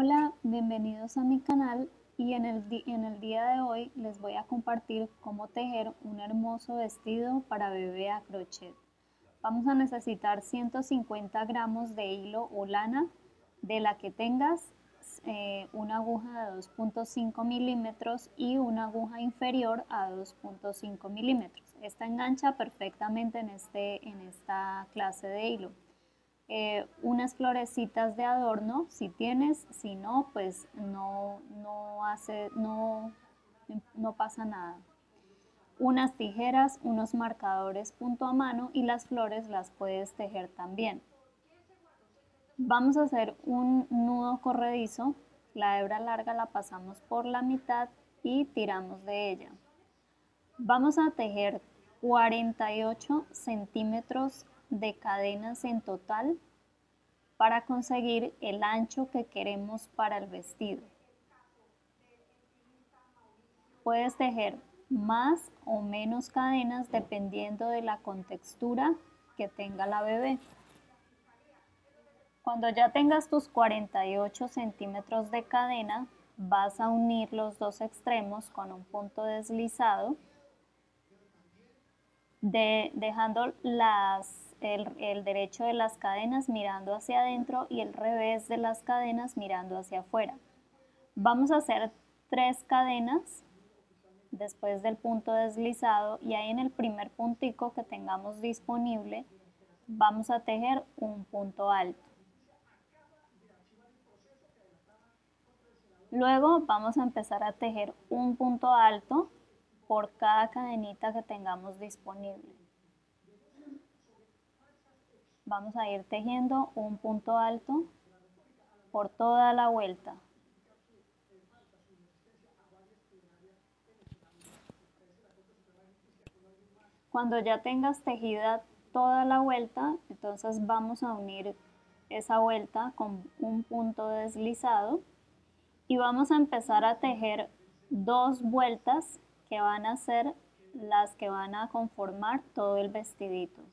Hola, bienvenidos a mi canal y en el día de hoy les voy a compartir cómo tejer un hermoso vestido para bebé a crochet. Vamos a necesitar 150 gramos de hilo o lana de la que tengas, una aguja de 2.5 milímetros y una aguja inferior a 2.5 milímetros. Esta engancha perfectamente en esta clase de hilo. Unas florecitas de adorno si tienes, si no, pues no pasa nada. Unas tijeras, unos marcadores punto a mano y las flores las puedes tejer también. Vamos a hacer un nudo corredizo, la hebra larga la pasamos por la mitad y tiramos de ella. Vamos a tejer 48 centímetros de cadenas en total para conseguir el ancho que queremos para el vestido. Puedes tejer más o menos cadenas dependiendo de la contextura que tenga la bebé. Cuando ya tengas tus 48 centímetros de cadena, vas a unir los dos extremos con un punto deslizado, dejando el derecho de las cadenas mirando hacia adentro y el revés de las cadenas mirando hacia afuera. Vamos a hacer 3 cadenas después del punto deslizado y ahí en el primer puntico que tengamos disponible vamos a tejer un punto alto. Luego vamos a empezar a tejer un punto alto por cada cadenita que tengamos disponible. Vamos a ir tejiendo un punto alto por toda la vuelta. Cuando ya tengas tejida toda la vuelta, entonces vamos a unir esa vuelta con un punto deslizado y vamos a empezar a tejer 2 vueltas que van a ser las que van a conformar todo el vestidito.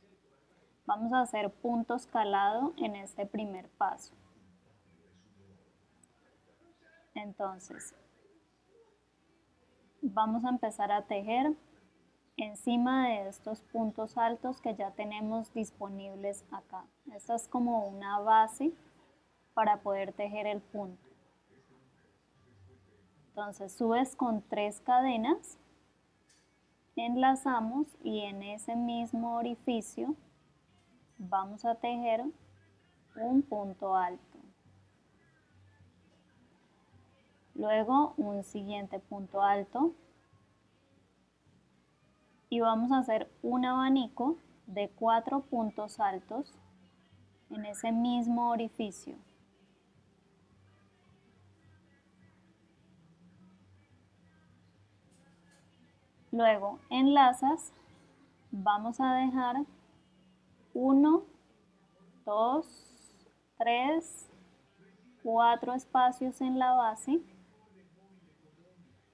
Vamos a hacer punto escalado en este primer paso. Entonces, vamos a empezar a tejer encima de estos puntos altos que ya tenemos disponibles acá. Esta es como una base para poder tejer el punto. Entonces subes con 3 cadenas, enlazamos y en ese mismo orificio vamos a tejer un punto alto. Luego un siguiente punto alto y vamos a hacer un abanico de 4 puntos altos en ese mismo orificio. Luego enlazas, vamos a dejar 1, 2, 3, 4 espacios en la base,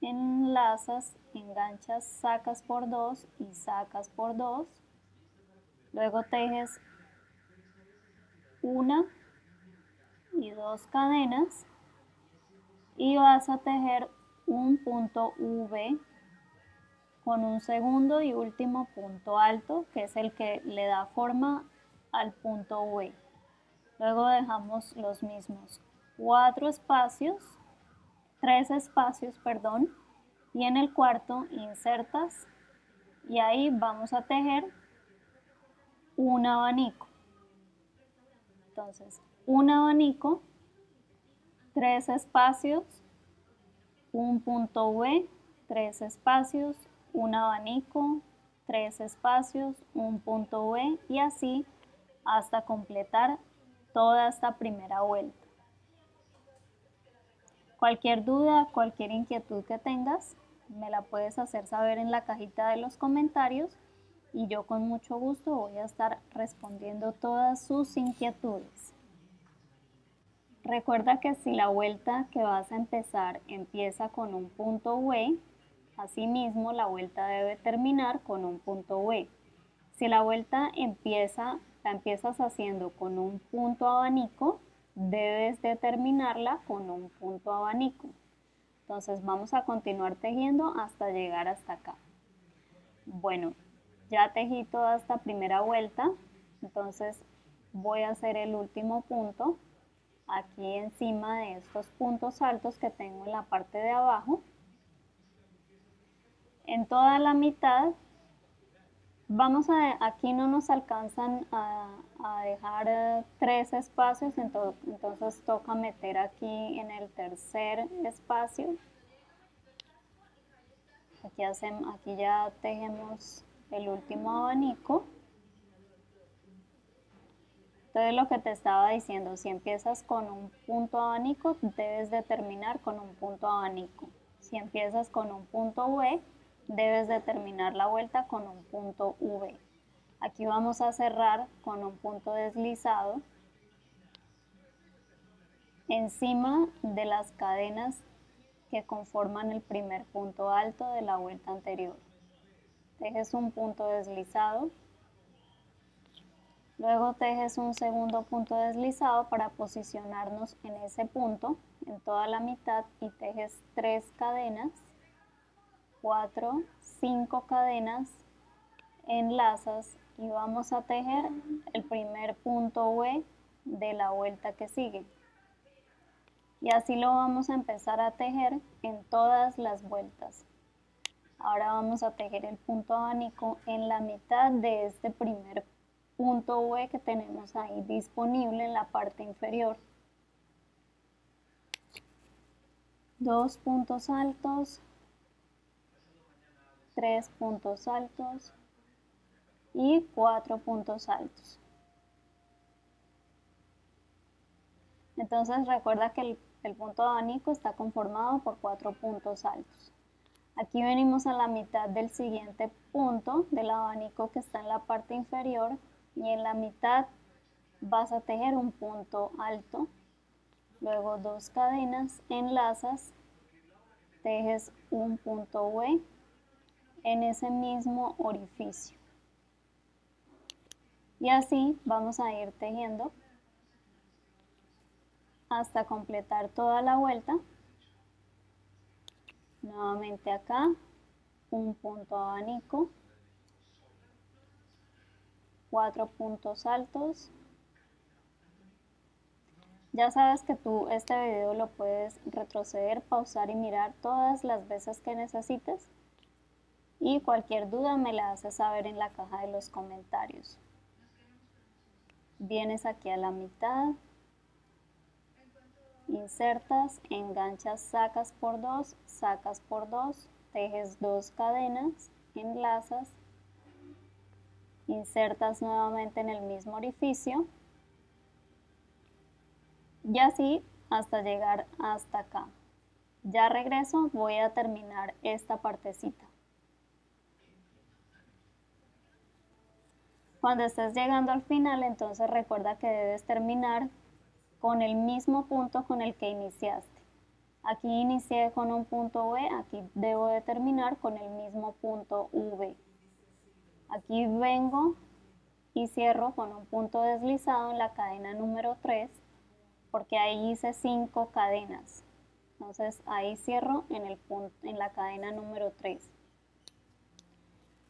enlazas, enganchas, sacas por 2 y sacas por 2, luego tejes 1 y 2 cadenas y vas a tejer un punto V con un segundo y último punto alto que es el que le da forma al punto V. Luego dejamos los mismos 3 espacios, y en el cuarto insertas y ahí vamos a tejer un abanico. Entonces, un abanico, 3 espacios, un punto V, 3 espacios, un abanico, 3 espacios, un punto V y así hasta completar toda esta primera vuelta. Cualquier duda, cualquier inquietud que tengas, me la puedes hacer saber en la cajita de los comentarios y yo con mucho gusto voy a estar respondiendo todas sus inquietudes. Recuerda que si la vuelta que vas a empezar empieza con un punto V, asimismo la vuelta debe terminar con un punto V. Si la vuelta la empiezas haciendo con un punto abanico, debes de terminarla con un punto abanico. Entonces vamos a continuar tejiendo hasta llegar hasta acá. Bueno, ya tejí toda esta primera vuelta, entonces voy a hacer el último punto aquí encima de estos puntos altos que tengo en la parte de abajo. En toda la mitad aquí no nos alcanzan a dejar 3 espacios, entonces toca meter aquí en el tercer espacio. Aquí ya tejemos el último abanico. Entonces lo que te estaba diciendo, si empiezas con un punto abanico, debes de terminar con un punto abanico. Si empiezas con un punto V, debes de terminar la vuelta con un punto V. Aquí vamos a cerrar con un punto deslizado encima de las cadenas que conforman el primer punto alto de la vuelta anterior. Tejes un punto deslizado, luego tejes un segundo punto deslizado para posicionarnos en ese punto, en toda la mitad, y tejes 3 cadenas, 4, 5 cadenas, enlazas y vamos a tejer el primer punto V de la vuelta que sigue. Y así lo vamos a empezar a tejer en todas las vueltas. Ahora vamos a tejer el punto abanico en la mitad de este primer punto V que tenemos ahí disponible en la parte inferior. 2 puntos altos, 3 puntos altos y 4 puntos altos. Entonces recuerda que el punto abanico está conformado por 4 puntos altos. Aquí venimos a la mitad del siguiente punto del abanico que está en la parte inferior y en la mitad vas a tejer un punto alto, luego 2 cadenas, enlazas, tejes un punto V en ese mismo orificio. Y así vamos a ir tejiendo hasta completar toda la vuelta. Nuevamente acá, un punto abanico, 4 puntos altos. Ya sabes que tú este video lo puedes retroceder, pausar y mirar todas las veces que necesites. Y cualquier duda me la haces saber en la caja de los comentarios. Vienes aquí a la mitad, insertas, enganchas, sacas por 2, tejes 2 cadenas, enlazas, insertas nuevamente en el mismo orificio y así hasta llegar hasta acá. Ya regreso, voy a terminar esta partecita. Cuando estés llegando al final, entonces recuerda que debes terminar con el mismo punto con el que iniciaste. Aquí inicié con un punto V, aquí debo de terminar con el mismo punto V. Aquí vengo y cierro con un punto deslizado en la cadena número 3, porque ahí hice 5 cadenas. Entonces ahí cierro en la cadena número 3.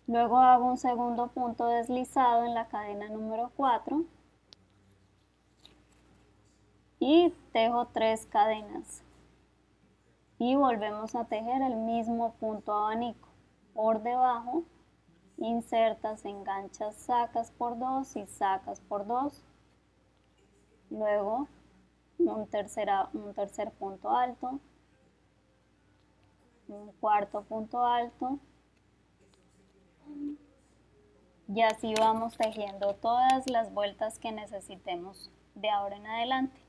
Luego hago un segundo punto deslizado en la cadena número 4 y tejo 3 cadenas y volvemos a tejer el mismo punto abanico. Por debajo insertas, enganchas, sacas por 2 y sacas por 2. Luego un tercer punto alto, un cuarto punto alto. Y así vamos tejiendo todas las vueltas que necesitemos de ahora en adelante.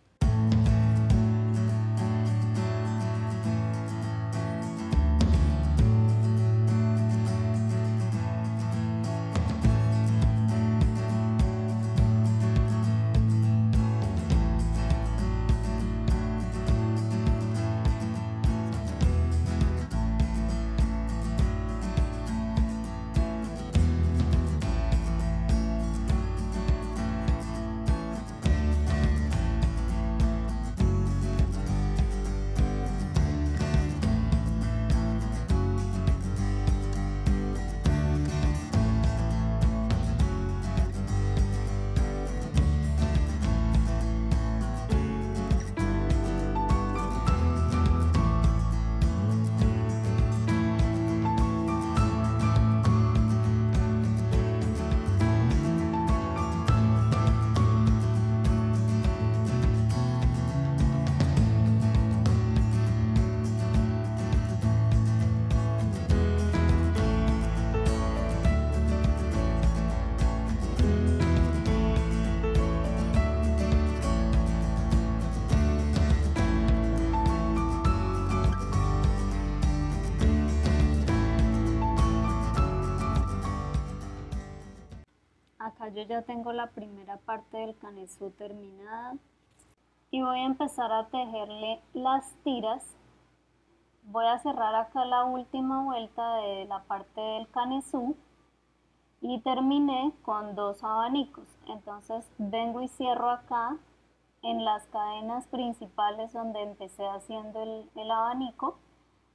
yo ya tengo la primera parte del canesú terminada y voy a empezar a tejerle las tiras. Voy a cerrar acá la última vuelta de la parte del canesú y terminé con 2 abanicos. Entonces vengo y cierro acá en las cadenas principales donde empecé haciendo el abanico,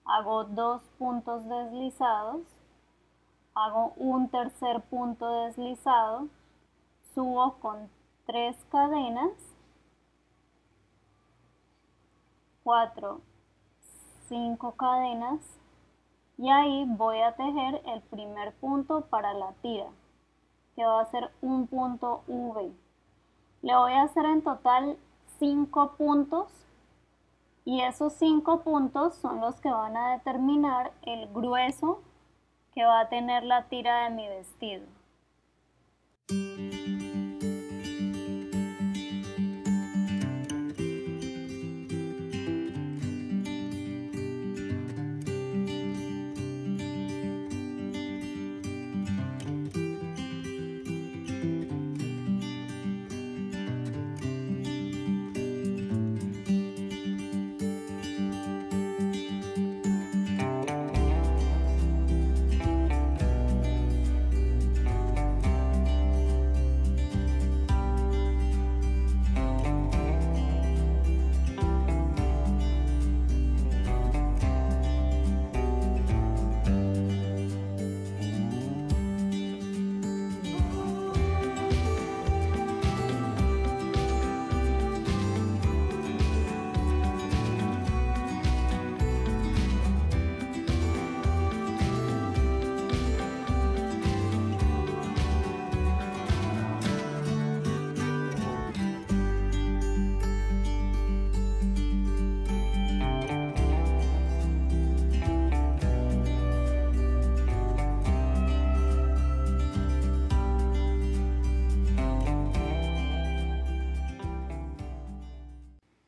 hago 2 puntos deslizados, hago un tercer punto deslizado, subo con 3 cadenas, 4, 5 cadenas y ahí voy a tejer el primer punto para la tira, que va a ser un punto V. Le voy a hacer en total 5 puntos y esos 5 puntos son los que van a determinar el grueso que va a tener la tira de mi vestido.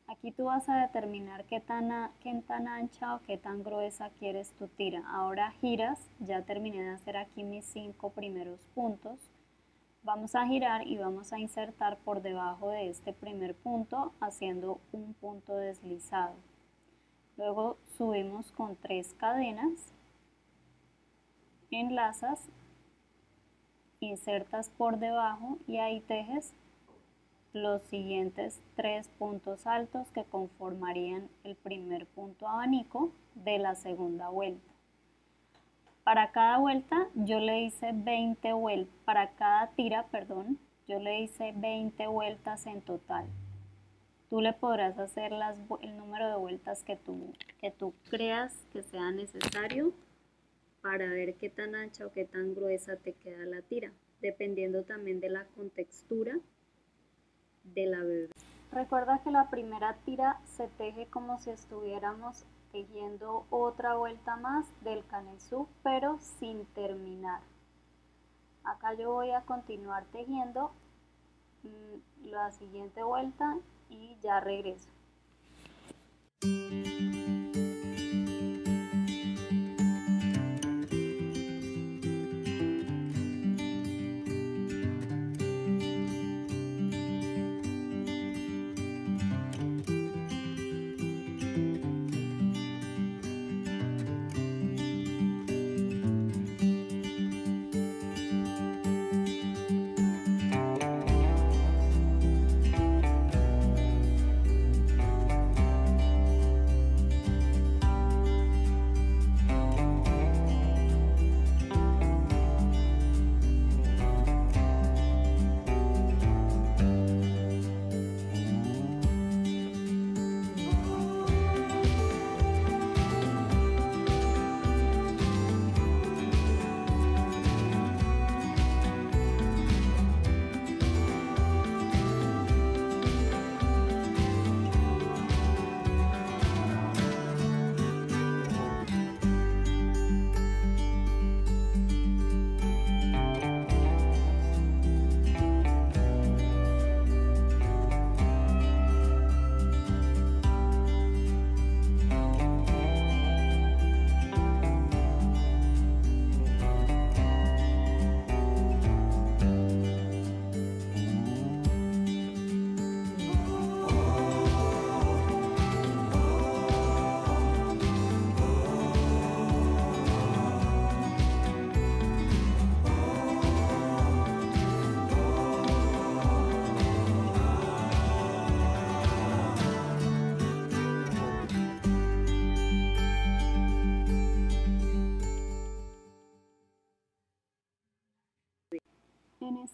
Aquí tú vas a determinar qué tan ancha o qué tan gruesa quieres tu tira. Ahora giras, ya terminé de hacer aquí mis 5 primeros puntos. Vamos a girar y vamos a insertar por debajo de este primer punto haciendo un punto deslizado. Luego subimos con 3 cadenas, enlazas, insertas por debajo y ahí tejes los siguientes 3 puntos altos que conformarían el primer punto abanico de la segunda vuelta. Para cada vuelta yo le hice 20 vueltas, para cada tira, perdón, yo le hice 20 vueltas en total. Tú le podrás hacer el número de vueltas que tú creas que sea necesario para ver qué tan ancha o qué tan gruesa te queda la tira, dependiendo también de la contextura de la bebé. Recuerda que la primera tira se teje como si estuviéramos tejiendo otra vuelta más del canesú, pero sin terminar. Acá yo voy a continuar tejiendo la siguiente vuelta y ya regreso.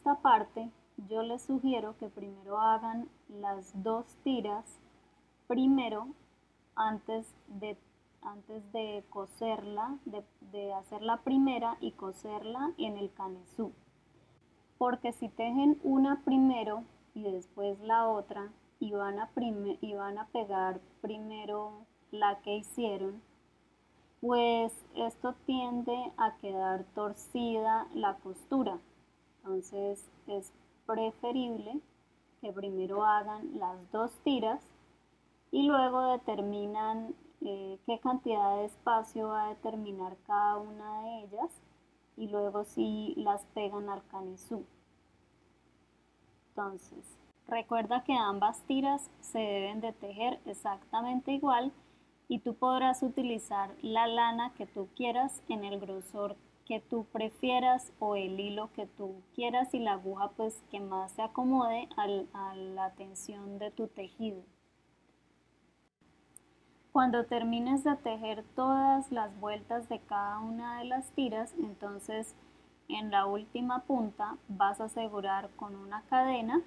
esta parte, yo les sugiero que primero hagan las 2 tiras primero antes de coserla, de hacer la primera y coserla en el canesú. Porque si tejen una primero y después la otra y van a pegar primero la que hicieron, pues esto tiende a quedar torcida la costura. Entonces es preferible que primero hagan las 2 tiras y luego determinan qué cantidad de espacio va a determinar cada una de ellas y luego sí las pegan al canesú. Entonces, recuerda que ambas tiras se deben de tejer exactamente igual y tú podrás utilizar la lana que tú quieras en el grosor que tú prefieras o el hilo que tú quieras y la aguja pues que más se acomode a la tensión de tu tejido. Cuando termines de tejer todas las vueltas de cada una de las tiras, entonces en la última punta vas a asegurar con una cadena,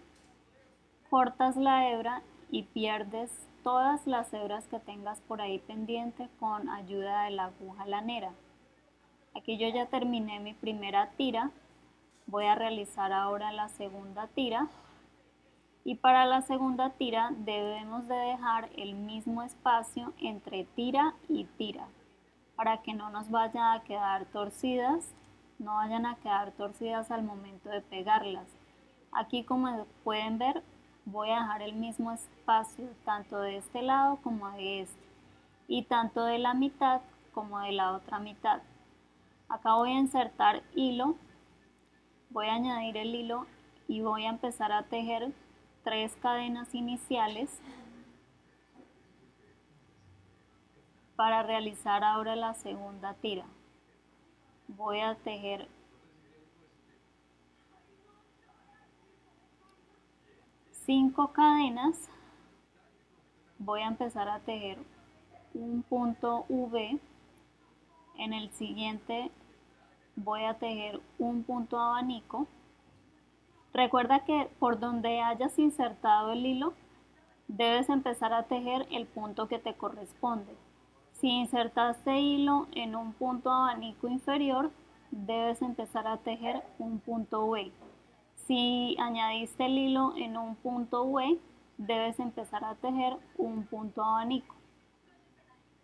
cortas la hebra y pierdes todas las hebras que tengas por ahí pendiente con ayuda de la aguja lanera. Aquí yo ya terminé mi primera tira, voy a realizar ahora la segunda tira. Y para la segunda tira debemos de dejar el mismo espacio entre tira y tira para que no nos vayan a quedar torcidas, no vayan a quedar torcidas al momento de pegarlas. Aquí como pueden ver voy a dejar el mismo espacio tanto de este lado como de este y tanto de la mitad como de la otra mitad. Acá voy a insertar hilo, voy a añadir el hilo y voy a empezar a tejer 3 cadenas iniciales para realizar ahora la segunda tira. Voy a tejer 5 cadenas, voy a empezar a tejer un punto V, en el siguiente voy a tejer un punto abanico. Recuerda que por donde hayas insertado el hilo, debes empezar a tejer el punto que te corresponde. Si insertaste hilo en un punto abanico inferior, debes empezar a tejer un punto V. Si añadiste el hilo en un punto V, debes empezar a tejer un punto abanico.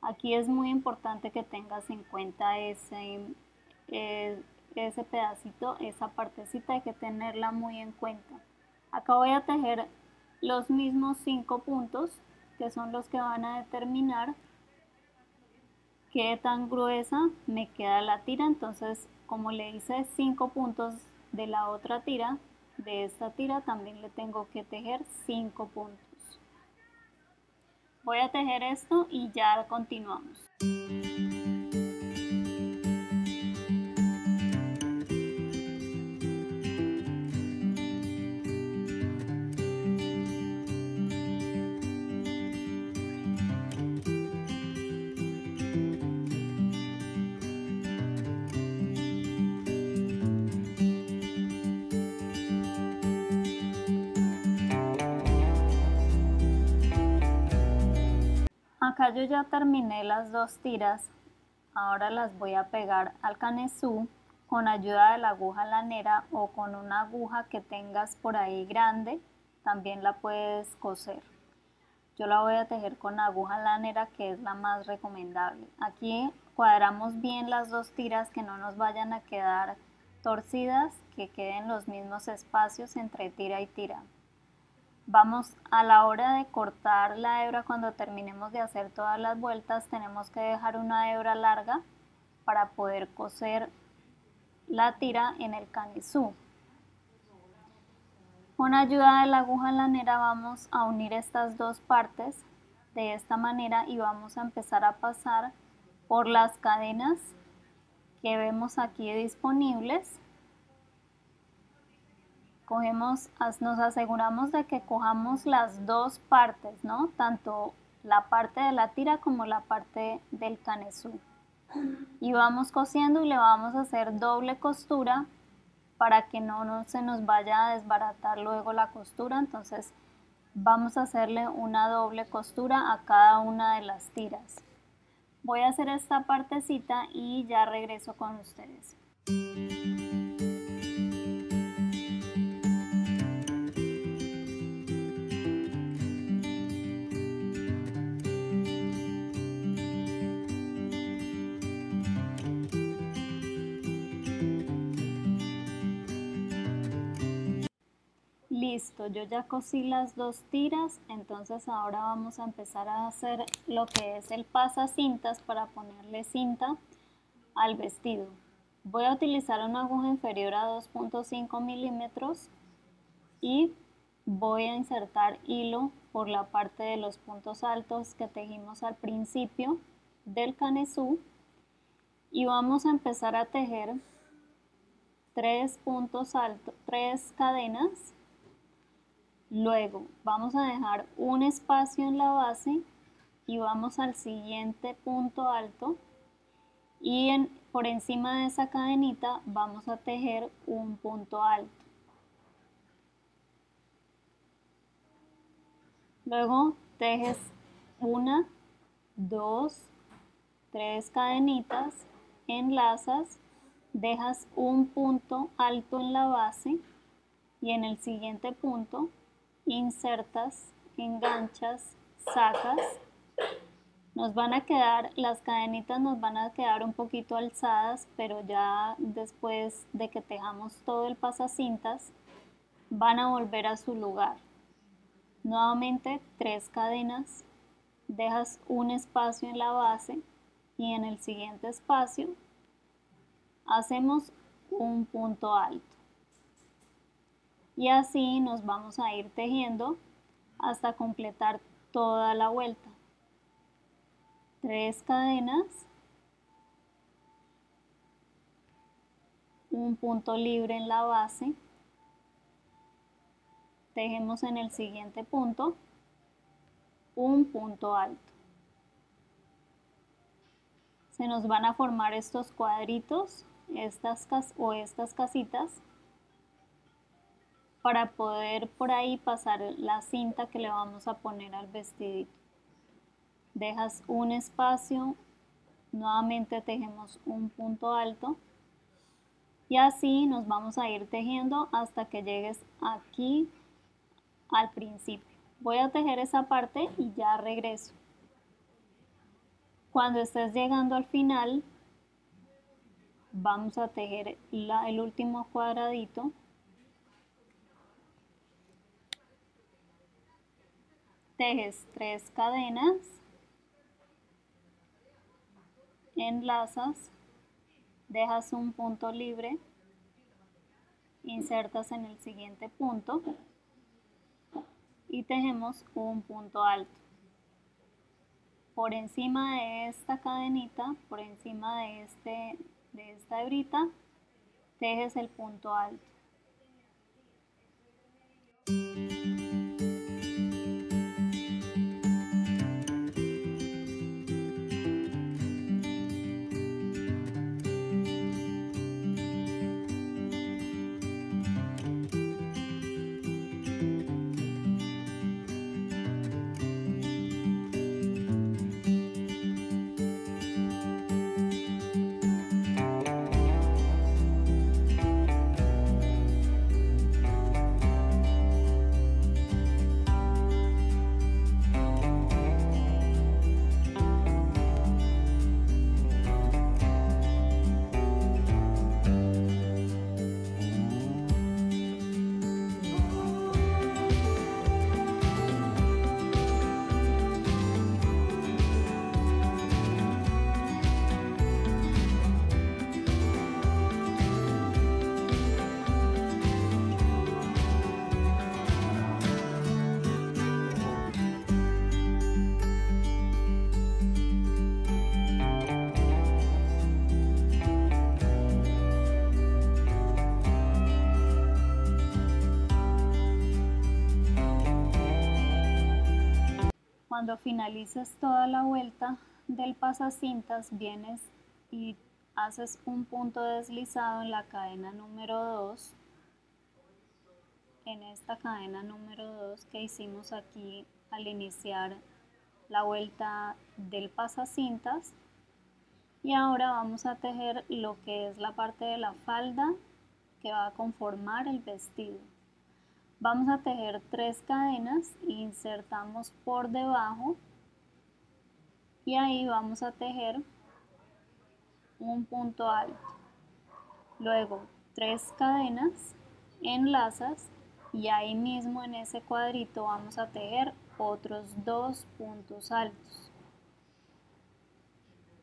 Aquí es muy importante que tengas en cuenta ese pedacito, esa partecita, hay que tenerla muy en cuenta. Acá voy a tejer los mismos 5 puntos que son los que van a determinar qué tan gruesa me queda la tira. Entonces como le hice 5 puntos de la otra tira, de esta tira también le tengo que tejer 5 puntos. Voy a tejer esto y ya continuamos. Acá yo ya terminé las 2 tiras, ahora las voy a pegar al canesú con ayuda de la aguja lanera o con una aguja que tengas por ahí grande, también la puedes coser. Yo la voy a tejer con aguja lanera, que es la más recomendable. Aquí cuadramos bien las 2 tiras, que no nos vayan a quedar torcidas, que queden los mismos espacios entre tira y tira. Vamos a la hora de cortar la hebra, cuando terminemos de hacer todas las vueltas, tenemos que dejar una hebra larga para poder coser la tira en el canesú. Con ayuda de la aguja lanera vamos a unir estas 2 partes de esta manera y vamos a empezar a pasar por las cadenas que vemos aquí disponibles. Nos aseguramos de que cojamos las 2 partes, ¿no? Tanto la parte de la tira como la parte del canesú. Y vamos cosiendo y le vamos a hacer doble costura para que no se nos vaya a desbaratar luego la costura. Entonces vamos a hacerle una doble costura a cada una de las tiras. Voy a hacer esta partecita y ya regreso con ustedes. Listo, yo ya cosí las dos tiras, entonces ahora vamos a empezar a hacer lo que es el pasacintas para ponerle cinta al vestido. Voy a utilizar una aguja inferior a 2.5 milímetros y voy a insertar hilo por la parte de los puntos altos que tejimos al principio del canesú y vamos a empezar a tejer 3 puntos altos, 3 cadenas. Luego vamos a dejar un espacio en la base y vamos al siguiente punto alto y por encima de esa cadenita vamos a tejer un punto alto. Luego tejes 1, 2, 3 cadenitas, enlazas, dejas un punto alto en la base y en el siguiente punto insertas, enganchas, sacas. Nos van a quedar, las cadenitas nos van a quedar un poquito alzadas, pero ya después de que tejamos todo el pasacintas, van a volver a su lugar. Nuevamente 3 cadenas, dejas un espacio en la base y en el siguiente espacio hacemos un punto alto. Y así nos vamos a ir tejiendo hasta completar toda la vuelta. 3 cadenas, un punto libre en la base, tejemos en el siguiente punto un punto alto. Se nos van a formar estos cuadritos, estas casitas, para poder por ahí pasar la cinta que le vamos a poner al vestidito. Dejas un espacio, nuevamente tejemos un punto alto y así nos vamos a ir tejiendo hasta que llegues aquí al principio. Voy a tejer esa parte y ya regreso. Cuando estés llegando al final, vamos a tejer el último cuadradito. Tejes 3 cadenas, enlazas, dejas un punto libre, insertas en el siguiente punto y tejemos un punto alto. Por encima de esta cadenita, por encima de esta hebrita, tejes el punto alto. Cuando finalices toda la vuelta del pasacintas, vienes y haces un punto deslizado en la cadena número 2, en esta cadena número 2 que hicimos aquí al iniciar la vuelta del pasacintas, y ahora vamos a tejer lo que es la parte de la falda que va a conformar el vestido. Vamos a tejer 3 cadenas, insertamos por debajo y ahí vamos a tejer un punto alto. Luego 3 cadenas, enlazas y ahí mismo en ese cuadrito vamos a tejer otros 2 puntos altos.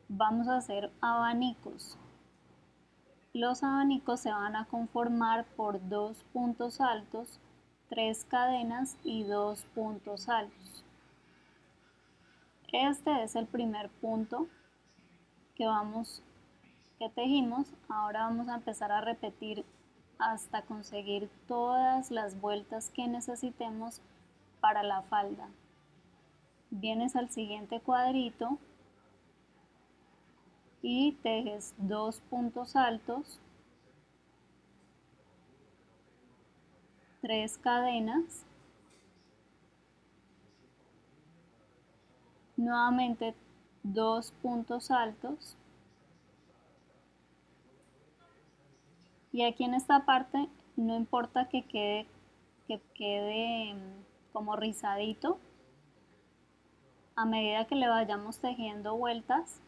Vamos a hacer abanicos. Los abanicos se van a conformar por 2 puntos altos, 3 cadenas y 2 puntos altos. Este es el primer punto que tejimos. Ahora vamos a empezar a repetir hasta conseguir todas las vueltas que necesitemos para la falda. Vienes al siguiente cuadrito y tejes 2 puntos altos, 3 cadenas, nuevamente 2 puntos altos, y aquí en esta parte no importa que quede como rizadito. A medida que le vayamos tejiendo vueltas,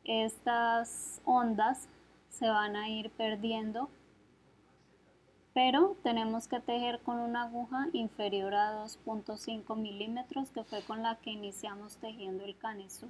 estas ondas se van a ir perdiendo, pero tenemos que tejer con una aguja inferior a 2.5 milímetros, que fue con la que iniciamos tejiendo el canesú.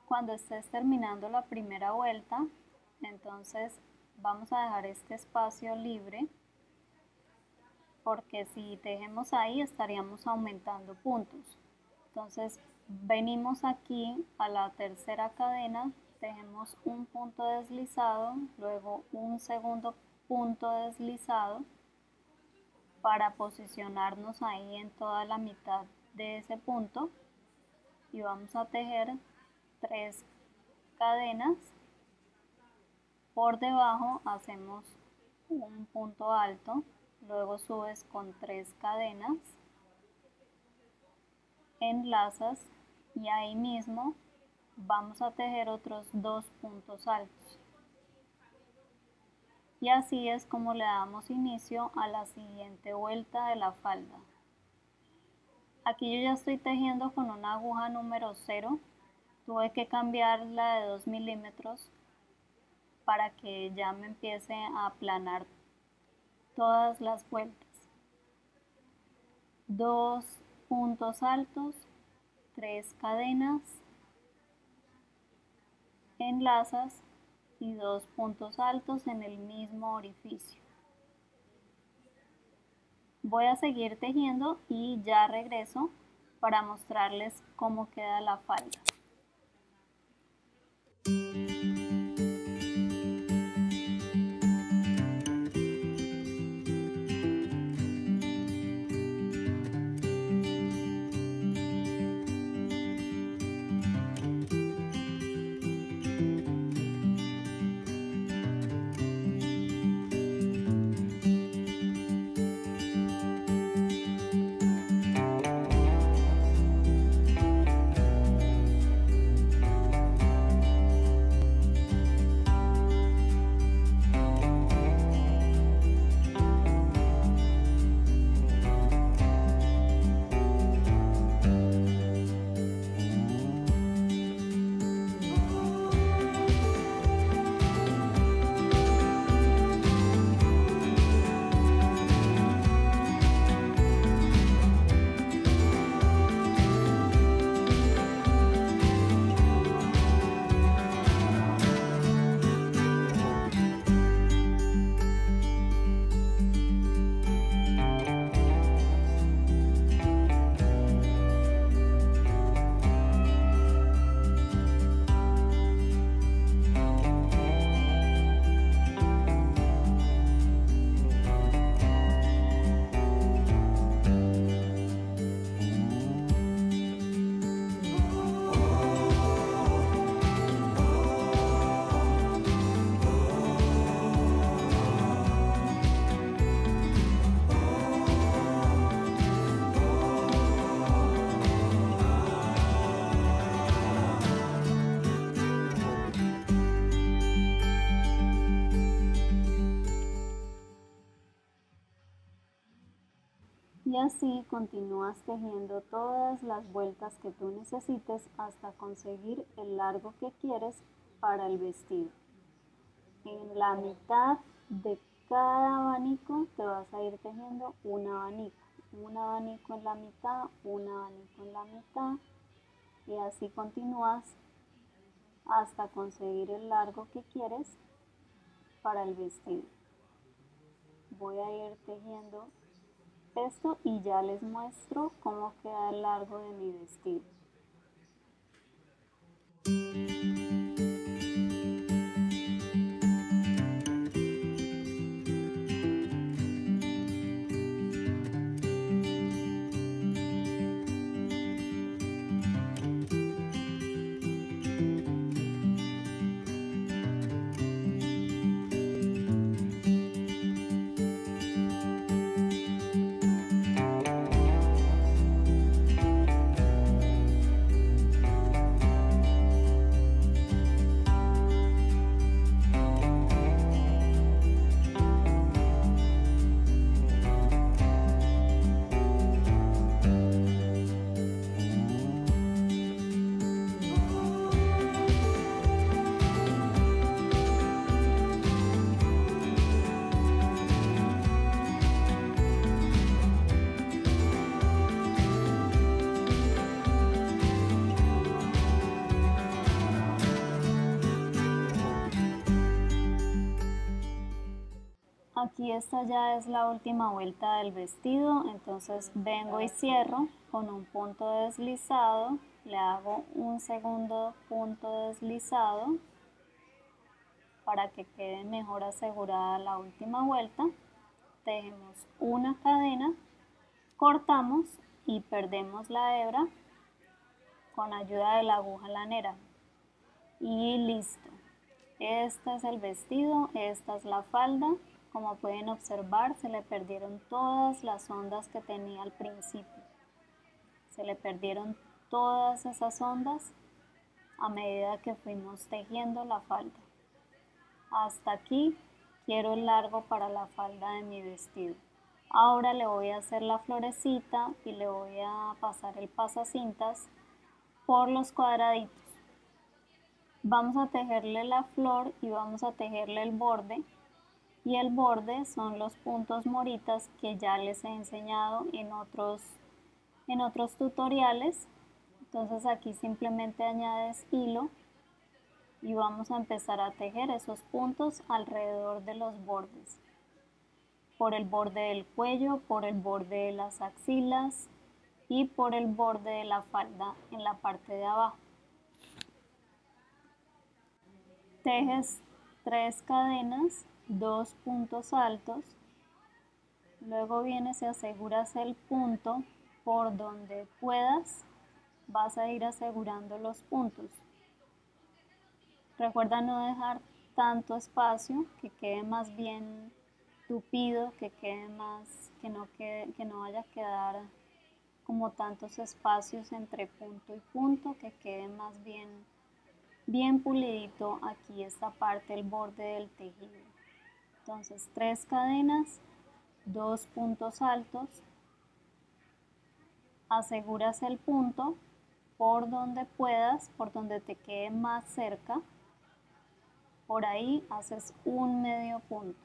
Cuando estés terminando la primera vuelta, entonces vamos a dejar este espacio libre, porque si tejemos ahí estaríamos aumentando puntos. Entonces venimos aquí a la tercera cadena, tejemos un punto deslizado, luego un segundo punto deslizado para posicionarnos ahí en toda la mitad de ese punto, y vamos a tejer 3 cadenas. Por debajo hacemos un punto alto, luego subes con 3 cadenas, enlazas y ahí mismo vamos a tejer otros 2 puntos altos. Y así es como le damos inicio a la siguiente vuelta de la falda. Aquí yo ya estoy tejiendo con una aguja número 0. Tuve que cambiar la de 2 milímetros para que ya me empiece a aplanar todas las vueltas. 2 puntos altos, 3 cadenas, enlazas y 2 puntos altos en el mismo orificio. Voy a seguir tejiendo y ya regreso para mostrarles cómo queda la falda. Y así continúas tejiendo todas las vueltas que tú necesites hasta conseguir el largo que quieres para el vestido. En la mitad de cada abanico te vas a ir tejiendo un abanico en la mitad, un abanico en la mitad y así continúas hasta conseguir el largo que quieres para el vestido. Voy a ir tejiendo esto y ya les muestro cómo queda el largo de mi vestido. Aquí esta ya es la última vuelta del vestido, entonces vengo y cierro con un punto deslizado, le hago un segundo punto deslizado para que quede mejor asegurada la última vuelta, tejemos una cadena, cortamos y perdemos la hebra con ayuda de la aguja lanera y listo. Este es el vestido, esta es la falda. Como pueden observar, se le perdieron todas las ondas que tenía al principio. Se le perdieron todas esas ondas a medida que fuimos tejiendo la falda. Hasta aquí quiero el largo para la falda de mi vestido. Ahora le voy a hacer la florecita y le voy a pasar el pasacintas por los cuadraditos. Vamos a tejerle la flor y vamos a tejerle el borde. Y el borde son los puntos moritas que ya les he enseñado en otros tutoriales. Entonces aquí simplemente añades hilo y vamos a empezar a tejer esos puntos alrededor de los bordes. Por el borde del cuello, por el borde de las axilas y por el borde de la falda en la parte de abajo. Tejes 3 cadenas, 2 puntos altos, luego vienes y aseguras el punto por donde puedas, vas a ir asegurando los puntos. Recuerda no dejar tanto espacio, que quede más bien tupido, que quede más, que no vaya a quedar como tantos espacios entre punto y punto, que quede más bien pulidito aquí esta parte, el borde del tejido. Entonces 3 cadenas, 2 puntos altos, aseguras el punto por donde puedas, por donde te quede más cerca, por ahí haces un medio punto.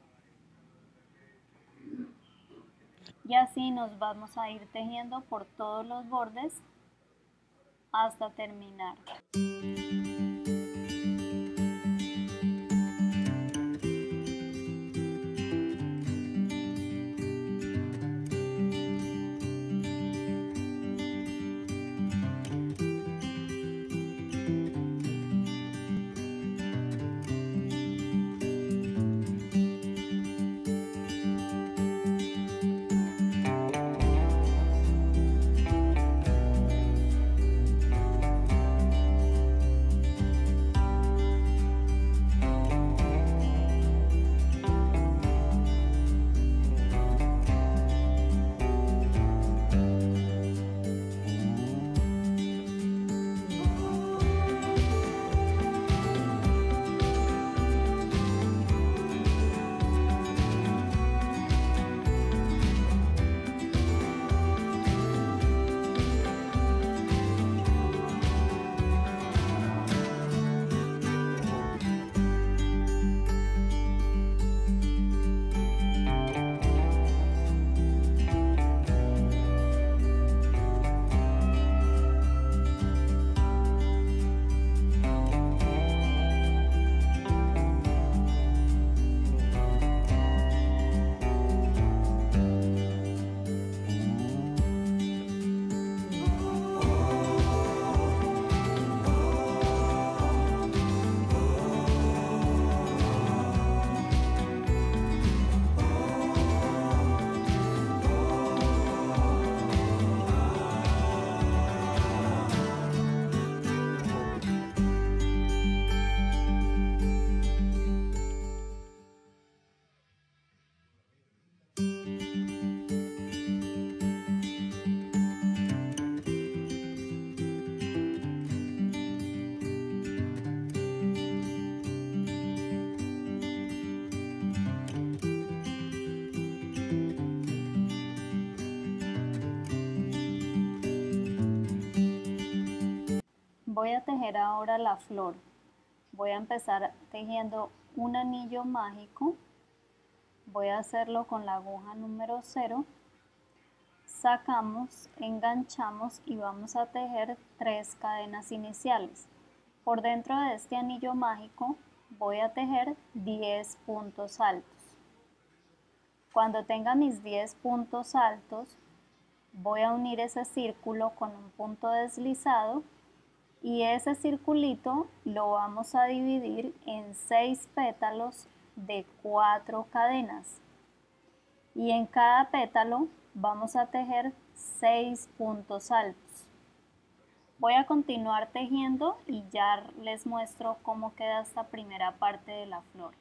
Y así nos vamos a ir tejiendo por todos los bordes hasta terminar. a tejer ahora la flor. Voy a empezar tejiendo un anillo mágico. Voy a hacerlo con la aguja número 0. Sacamos, enganchamos y vamos a tejer 3 cadenas iniciales. Por dentro de este anillo mágico voy a tejer 10 puntos altos. Cuando tenga mis 10 puntos altos, voy a unir ese círculo con un punto deslizado y ese circulito lo vamos a dividir en 6 pétalos de 4 cadenas. Y en cada pétalo vamos a tejer 6 puntos altos. Voy a continuar tejiendo y ya les muestro cómo queda esta primera parte de la flor.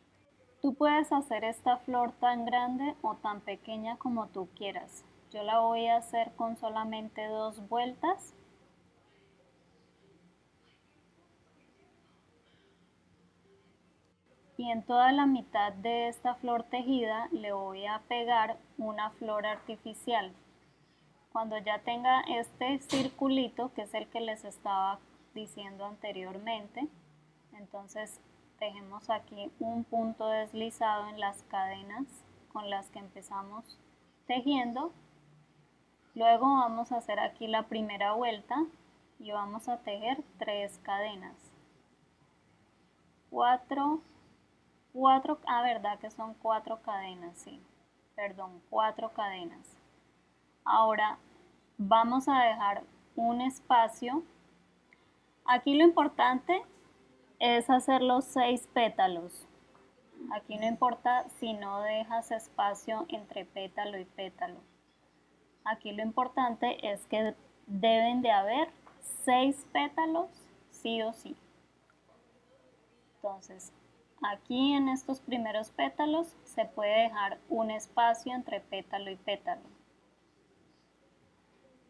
Tú puedes hacer esta flor tan grande o tan pequeña como tú quieras. Yo la voy a hacer con solamente 2 vueltas. Y en toda la mitad de esta flor tejida le voy a pegar una flor artificial. Cuando ya tenga este circulito, que es el que les estaba diciendo anteriormente, entonces tejemos aquí un punto deslizado en las cadenas con las que empezamos tejiendo. Luego vamos a hacer aquí la primera vuelta y vamos a tejer 3 cadenas. 4, verdad que son 4 cadenas, sí, perdón, 4 cadenas. Ahora vamos a dejar un espacio. Aquí lo importante es hacer los 6 pétalos. Aquí no importa si no dejas espacio entre pétalo y pétalo. Aquí lo importante es que deben de haber 6 pétalos sí o sí. Entonces, aquí en estos primeros pétalos se puede dejar un espacio entre pétalo y pétalo.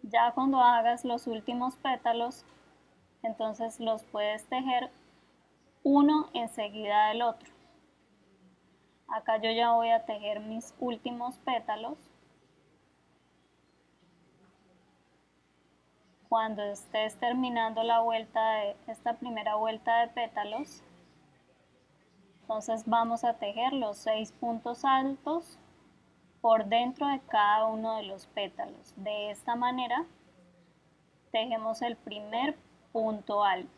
Ya cuando hagas los últimos pétalos, entonces los puedes tejer uno enseguida del otro. Acá yo ya voy a tejer mis últimos pétalos. Cuando estés terminando esta primera vuelta de pétalos, entonces vamos a tejer los 6 puntos altos por dentro de cada uno de los pétalos. De esta manera tejemos el primer punto alto.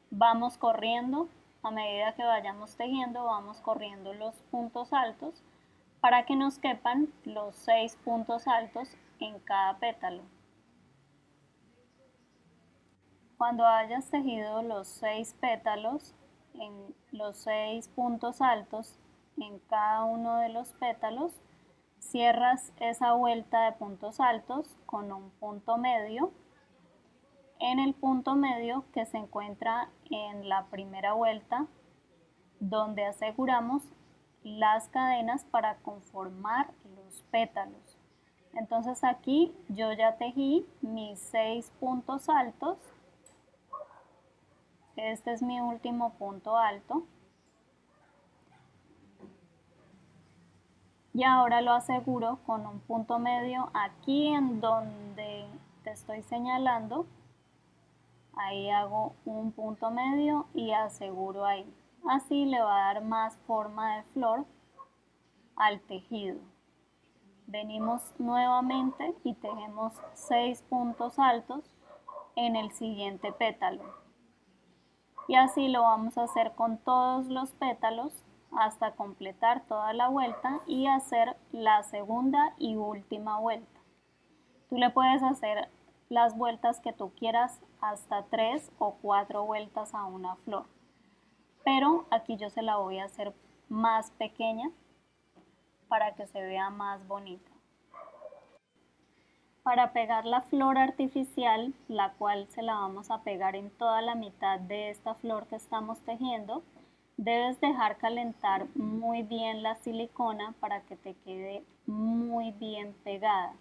Vamos corriendo, a medida que vayamos tejiendo, vamos corriendo los puntos altos para que nos quepan los 6 puntos altos en cada pétalo. Cuando hayas tejido los 6 pétalos, en los 6 puntos altos en cada uno de los pétalos, cierras esa vuelta de puntos altos con un punto medio. En el punto medio que se encuentra en la primera vuelta, donde aseguramos las cadenas para conformar los pétalos. Entonces aquí yo ya tejí mis 6 puntos altos. Este es mi último punto alto. Y ahora lo aseguro con un punto medio aquí en donde te estoy señalando. Ahí hago un punto medio y aseguro ahí. Así le va a dar más forma de flor al tejido. Venimos nuevamente y tejemos 6 puntos altos en el siguiente pétalo. Y así lo vamos a hacer con todos los pétalos hasta completar toda la vuelta y hacer la segunda y última vuelta. Tú le puedes hacer las vueltas que tú quieras, hasta 3 o 4 vueltas a una flor. Pero aquí yo se la voy a hacer más pequeña para que se vea más bonita. Para pegar la flor artificial, la cual se la vamos a pegar en toda la mitad de esta flor que estamos tejiendo, debes dejar calentar muy bien la silicona para que te quede muy bien pegada.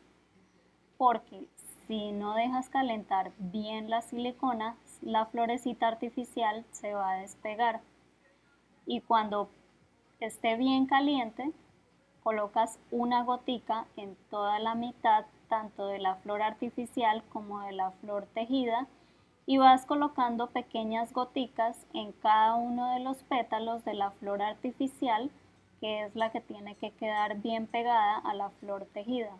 Porque si no dejas calentar bien la silicona, la florecita artificial se va a despegar. Y cuando esté bien caliente, colocas una gotica en toda la mitad, tanto de la flor artificial como de la flor tejida, y vas colocando pequeñas goticas en cada uno de los pétalos de la flor artificial, que es la que tiene que quedar bien pegada a la flor tejida.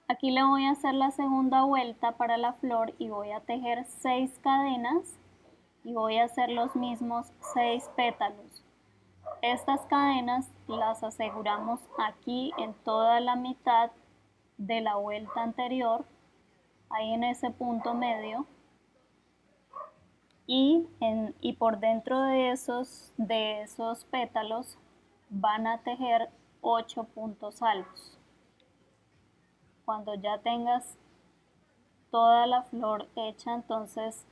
Aquí le voy a hacer la segunda vuelta para la flor y voy a tejer 6 cadenas y voy a hacer los mismos 6 pétalos. Estas cadenas las aseguramos aquí en toda la mitad de la vuelta anterior, ahí en ese punto medio, y por dentro de esos pétalos van a tejer 8 puntos altos. Cuando ya tengas toda la flor hecha, entonces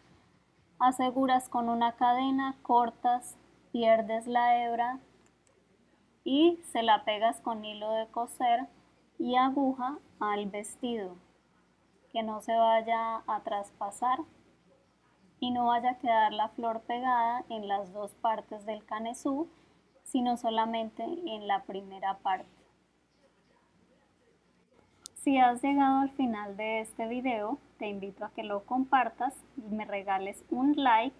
aseguras con una cadena, cortas, pierdes la hebra y se la pegas con hilo de coser y aguja al vestido, que no se vaya a traspasar y no vaya a quedar la flor pegada en las dos partes del canesú, sino solamente en la primera parte. Si has llegado al final de este video, te invito a que lo compartas, me regales un like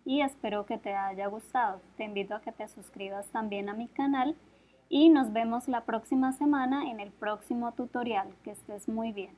y espero que te haya gustado. Te invito a que te suscribas también a mi canal y nos vemos la próxima semana en el próximo tutorial. Que estés muy bien.